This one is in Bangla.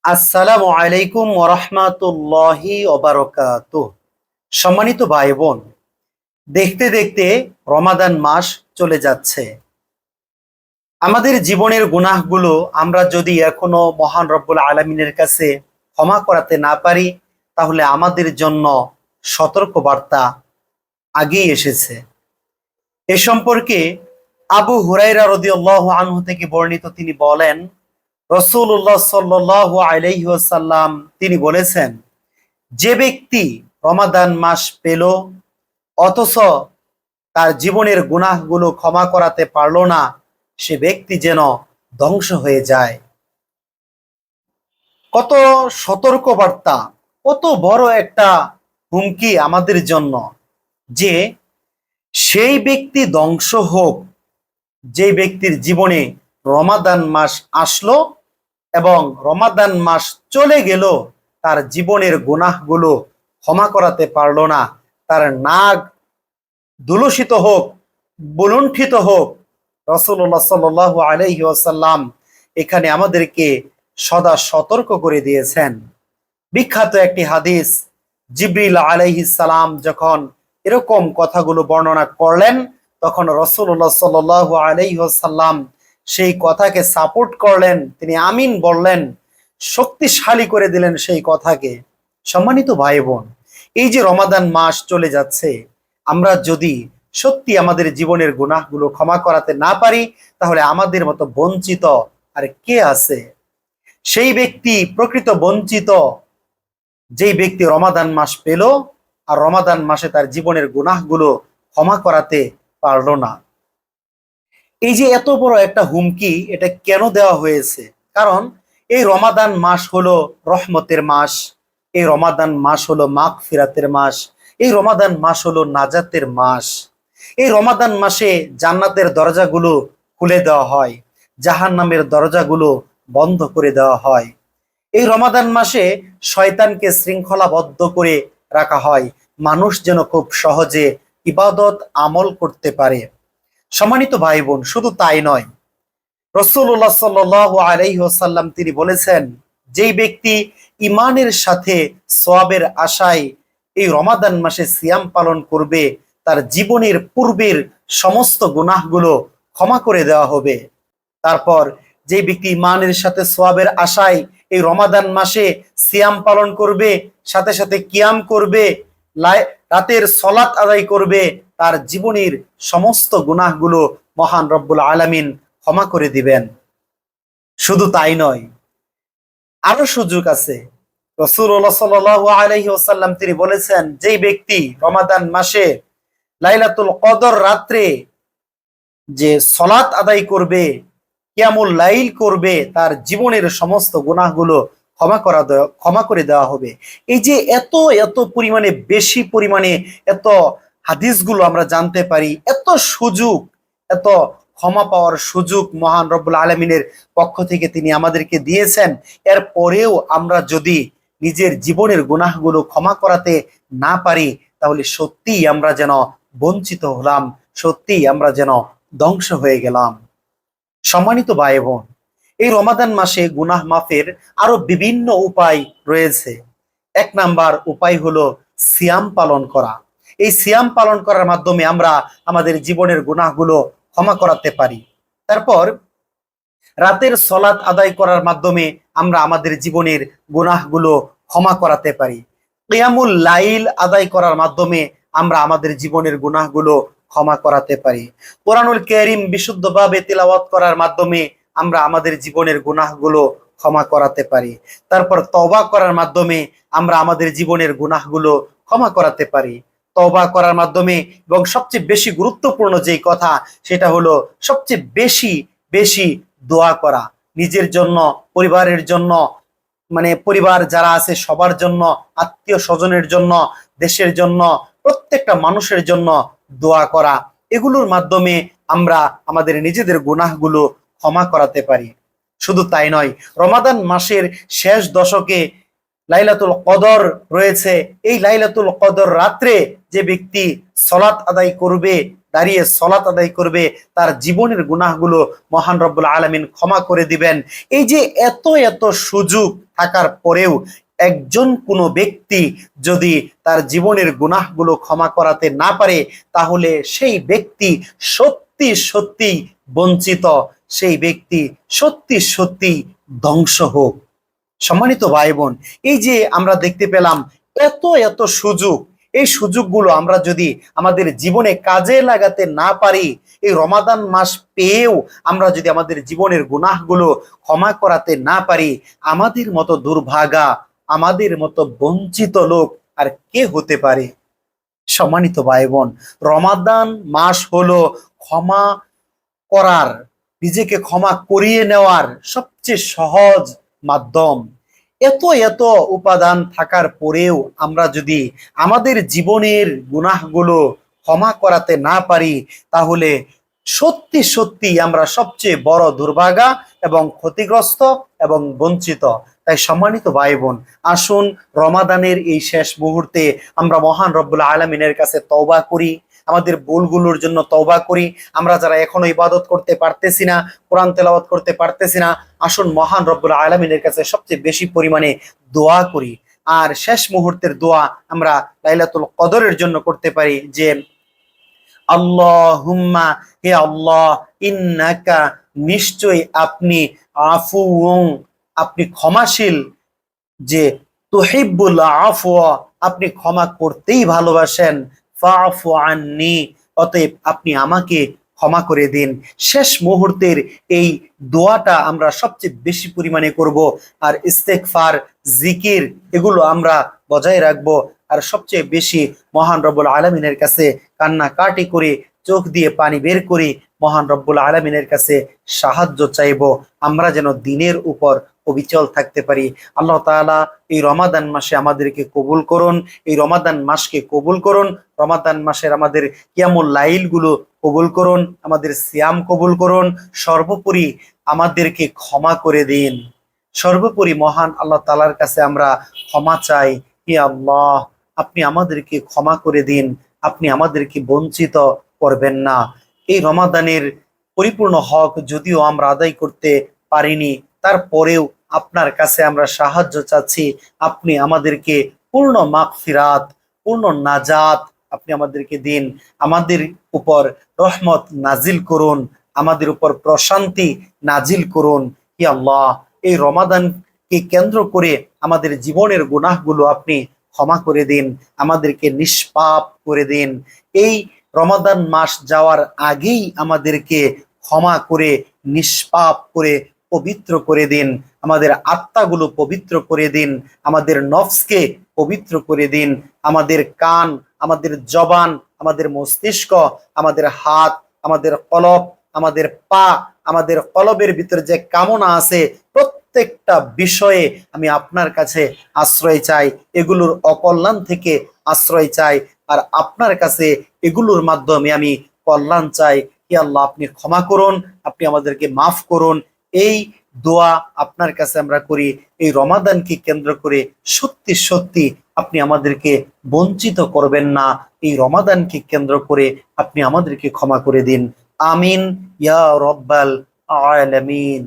আসসালামু আলাইকুম ওরহমাতুল্লাহি ওবারকাতুহ। সম্মানিত ভাই বোন, দেখতে দেখতে রমাদান মাস চলে যাচ্ছে। আমাদের জীবনের গুনাহগুলো আমরা যদি এখনো মহান রব্বুল আলামিনের কাছে ক্ষমা করাতে না পারি, তাহলে আমাদের জন্য সতর্ক বার্তা আগেই এসেছে। এ সম্পর্কে আবু হুরায়রা রাদিয়াল্লাহু আনহু থেকে বর্ণিত, তিনি বলেন, রাসূলুল্লাহ সাল্লাল্লাহু আলাইহি ওয়াসাল্লাম তিনি বলেছেন, যে ব্যক্তি রমাদান মাস পেল অথচ তার জীবনের গুনাহগুলো ক্ষমা করাতে পারল না, সে ব্যক্তি যেন ধ্বংস হয়ে যায়। কত সতর্ক বার্তা, কত বড় একটা হুমকি আমাদের জন্য, যে সেই ব্যক্তি ধ্বংস হোক যে ব্যক্তির জীবনে রমাদান মাস আসলো এবং রমাদান মাস চলে গেল, তার জীবনের গুনাহগুলো ক্ষমা করাতে পারলো না, তার নাক দুলুষিত হোক, বুলুণ্ঠিত হোক। রাসূলুল্লাহ সাল্লাল্লাহু আলাইহি ওয়াসাল্লাম এখানে আমাদেরকে সদা সতর্ক করে দিয়েছেন। বিখ্যাত একটি হাদিস, জিবরিল আলাইহিস সালাম যখন এরকম কথাগুলো বর্ণনা করলেন, তখন রাসূলুল্লাহ সাল্লাল্লাহু আলাইহি ওয়াসাল্লাম সেই কথাকে সাপোর্ট করলেন, তিনি আমিন বললেন, শক্তিশালী করে দিলেন সেই কথাকে। সম্মানিত ভাই বোন, এই যে রমাদান মাস চলে যাচ্ছে, আমরা যদি সত্যি আমাদের জীবনের গুনাহগুলো ক্ষমা করাতে না পারি, তাহলে আমাদের মতো বঞ্চিত আর কে আছে? সেই ব্যক্তি প্রকৃত বঞ্চিত, যেই ব্যক্তি রমাদান মাস পেল আর রমাদান মাসে তার জীবনের গুনাহগুলো ক্ষমা করাতে পারলো না। এই যে এত বড় একটা হুমকি, এটা কেন দেওয়া হয়েছে? কারণ এই রমাদান মাস হলো রহমতের মাস, এই রমাদান মাস হলো মাগফিরাতের মাস, এই রমাদান মাস হলো নাজাতের মাস। এই রমাদান মাসে জান্নাতের দরজাগুলো খুলে দেওয়া হয়, জাহান্নামের দরজাগুলো বন্ধ করে দেওয়া হয়। এই রমাদান মাসে শয়তানকে শৃঙ্খলাবদ্ধ করে রাখা হয়, মানুষ যেন খুব সহজে ইবাদত আমল করতে পারে। সম্মানিত ভাই বোন, শুধু তাই নয়, রাসূলুল্লাহ সাল্লাল্লাহু আলাইহি ওয়াসাল্লাম তিনি বলেছেন, যেই ব্যক্তি ইমানের সাথে সওয়াবের আশায় এই রমাদান মাসে সিয়াম পালন করবে, তার জীবনের পূর্বের সমস্ত গুনাহগুলো ক্ষমা করে দেওয়া হবে। তারপর যে ব্যক্তি ইমানের সাথে সওয়াবের আশায় এই রমাদান মাসে সিয়াম পালন করবে, সাথে সাথে কিয়াম করবে, রাতের সলাত আদায় করবে, তার জীবনের সমস্ত গুনাহগুলো মহান রব্বুল আলামিন ক্ষমা করে দিবেন। শুধু তাই নয়, আরো সুযোগ আছে। রাসূলুল্লাহ সাল্লাল্লাহু আলাইহি ওয়াসাল্লাম তিনি বলেছেন, যেই ব্যক্তি রমাদান মাসে লাইলাতুল কদর রাত্রে যে সলাত আদায় করবে, কিয়ামুল লাইল করবে, তার জীবনের সমস্ত গুনাহগুলো ক্ষমা করে দেওয়া হবে। এই যে এত এত পরিমাণে, বেশি পরিমাণে এত হাদিসগুলো আমরা জানতে পারি, এত সুযোগ, এত ক্ষমা পাওয়ার সুযোগ মহান রব্বুল আলামিনের পক্ষ থেকে তিনি আমাদেরকে দিয়েছেন। এর পরেও আমরা যদি নিজের জীবনের গুনাহগুলো ক্ষমা করাতে না পারি, তাহলে সত্যিই আমরা যেন বঞ্চিত হলাম, সত্যিই আমরা যেন ধ্বংস হয়ে গেলাম। সম্মানিত ভাই বোন, এই রমাদান মাসে গুনাহ মাফের আরো বিভিন্ন উপায় রয়েছে। এক নাম্বার উপায় হলো সিয়াম পালন করা। এই সিয়াম পালন করার মাধ্যমে আমরা আমাদের জীবনের গুনাহগুলো ক্ষমা করাতে পারি। তারপর রাতের সলাত আদায় করার মাধ্যমে আমরা আমাদের জীবনের গুনাহগুলো ক্ষমা করাতে পারি। কিয়ামুল লাইল আদায় করার মাধ্যমে আমরা আমাদের জীবনের গুনাহগুলো ক্ষমা করাতে পারি। কোরআনুল কারীম বিশুদ্ধভাবে তিলাওয়াত করার মাধ্যমে আমরা আমাদের জীবনের গুনাহগুলো ক্ষমা করাতে পারি। তারপর তওবা করার মাধ্যমে আমরা আমাদের জীবনের গুনাহগুলো ক্ষমা করাতে পারি। তওবা করার মাধ্যমে, এবং সবচেয়ে বেশি গুরুত্বপূর্ণ যেই কথা, সেটা হলো সবচেয়ে বেশি বেশি দোয়া করা, নিজের জন্য, পরিবারের জন্য, মানে পরিবার যারা আছে সবার জন্য, আত্মীয় স্বজনের জন্য, দেশের জন্য, প্রত্যেকটা মানুষের জন্য দোয়া করা। এগুলোর মাধ্যমে আমরা আমাদের নিজেদের গুনাহগুলো ক্ষমা করাতে পারি। শুধু তাই নয়, রমাদান মাসের শেষ দশকে লাইলাতুল কদর রয়েছে। এই লাইলাতুল কদর রাত্রে যে ব্যক্তি সলাত আদায় করবে, দাঁড়িয়ে সালাত আদায় করবে, তার জীবনের গুনাহগুলো মহান রব্বুল আলামিন ক্ষমা করে দিবেন। এই যে এত এত সুযোগ থাকার পরেও একজন কোনো ব্যক্তি যদি তার জীবনের গুনাহগুলো ক্ষমা করাতে না পারে, তাহলে সেই ব্যক্তি সত্যি সত্যি বঞ্চিত, সেই ব্যক্তি সত্যি সত্যি ধ্বংস হোক। সম্মানিত ভাই বোন, এই যে আমরা দেখতে পেলাম এত এত সুযোগ, এই সুযোগগুলো আমরা যদি আমাদের জীবনে কাজে লাগাতে না পারি, এই রমাদান মাস পেয়েও আমরা যদি আমাদের জীবনের গুনাহগুলো ক্ষমা করাতে না পারি, আমাদের মতো দুর্ভাগা, আমাদের মতো বঞ্চিত লোক আর কে হতে পারে? সম্মানিত ভাই বোন, রমাদান মাস হলো ক্ষমা করার, নিজেকে ক্ষমা করিয়ে নেওয়ার সবচেয়ে সহজ মাধ্যম। এত এত উপাদান থাকার পরেও আমরা যদি আমাদের জীবনের গুনাহগুলো ক্ষমা করাতে না পারি, তাহলে সত্যি সত্যি আমরা সবচেয়ে বড় দুর্ভাগা এবং ক্ষতিগ্রস্ত এবং বঞ্চিত। তাই সম্মানিত ভাই বোন, আসুন রমাদানের এই শেষ মুহূর্তে আমরা মহান রব্বুল আলামিনের কাছে তওবা করি, আমাদের ভুলগুলোর জন্য তওবা করি। আমরা যারা এখনো ইবাদত করতে পারতেছি না, কোরআন তেলাওয়াত করতে পারতেছি না, আসুন মহান রব্বুল আলামিনের কাছে সবচেয়ে বেশি পরিমাণে দোয়া করি। আর শেষ মুহূর্তের দোয়া আমরা লাইলাতুল কদরের জন্য করতে পারি, যে আল্লাহুম্মা, হে আল্লাহ, ইন্নাকা, নিশ্চয়ই আপনি, আফুউন, আপনি ক্ষমাশীল, যে তুহিব্বুল আফওয়া, আপনি ক্ষমা করতেই ভালোবাসেন, ফাআফু আন্নি, অতএব আপনি আমাকে ক্ষমা করে দিন। শেষ মুহূর্তের এই দোয়াটা আমরা সবচেয়ে বেশি পরিমাণে করব, আর ইস্তেগফার, জিকির এগুলো আমরা বজায় রাখবো। আর সবচেয়ে বেশি মহান রব্বুল আলামিনের কাছে কান্নাকাটি করে, চোখ দিয়ে পানি বের করে মহান রব্বুল আলামিনের কাছে সাহায্য চাইবো, আমরা যেন দিনের উপর অবিচল থাকতে পারি। আল্লাহ তাআলা এই রমাদান মাসে আমাদেরকে কবুল করুন, এই রমাদান মাসকে কবুল করুন, রমাদান মাসের আমাদের কিয়ামুল লাইল গুলো কবুল করুন, আমাদের সিয়াম কবুল করুন, সর্বোপরি আমাদেরকে ক্ষমা করে দিন। সর্বোপরি মহান আল্লাহ তাআলার কাছে আমরা ক্ষমা চাই। হে আল্লাহ, আপনি আমাদেরকে ক্ষমা করে দিন, আপনি আমাদেরকে বঞ্চিত করবেন না। এই রমাদানের পরিপূর্ণ হক যদিও আমরা আদায় করতে পারিনি, তারপরেও আপনার কাছে আমরা সাহায্য চাচ্ছি। আপনি আমাদেরকে পূর্ণ মাগফিরাত, পূর্ণ নাজাত আপনি আমাদেরকে দিন, আমাদের উপর রহমত নাজিল করুন, আমাদের উপর প্রশান্তি নাজিল করুন। হে আল্লাহ, এই রমাদানকে কেন্দ্র করে আমাদের জীবনের গুনাহগুলো আপনি ক্ষমা করে দিন, আমাদেরকে নিষ্পাপ করে দিন। এই রমাদান মাস যাওয়ার আগেই আমাদেরকে ক্ষমা করে, নিষ্পাপ করে, পবিত্র করে দিন, আমাদের আত্মাগুলো পবিত্র করে দিন, আমাদের নফসকে পবিত্র করে দিন, আমাদের কান, আমাদের জবান, আমাদের মস্তিষ্ক, আমাদের হাত, আমাদের কলব, আমাদের পা, আমাদের কলবের ভিতরে যে কামনা আছে, প্রত্যেকটা বিষয়ে আমি আপনার কাছে আশ্রয় চাই, এগুলোর অকল্যাণ থেকে আশ্রয় চাই, আর আপনার কাছে এগুলোর মাধ্যমে আমি কল্যাণ চাই। হে আল্লাহ, আপনি ক্ষমা করুন, আপনি আমাদেরকে মাফ করুন। এই দোয়া আপনার কাছে আমরা করি। এই রমাদানকে কেন্দ্র করে সত্যি সত্যি আপনি আমাদেরকে বঞ্চিত করবেন না, এই রমাদানকে কেন্দ্র করে আপনি আমাদেরকে ক্ষমা করে দিন। আমিন ইয়া রব্বাল আলামিন।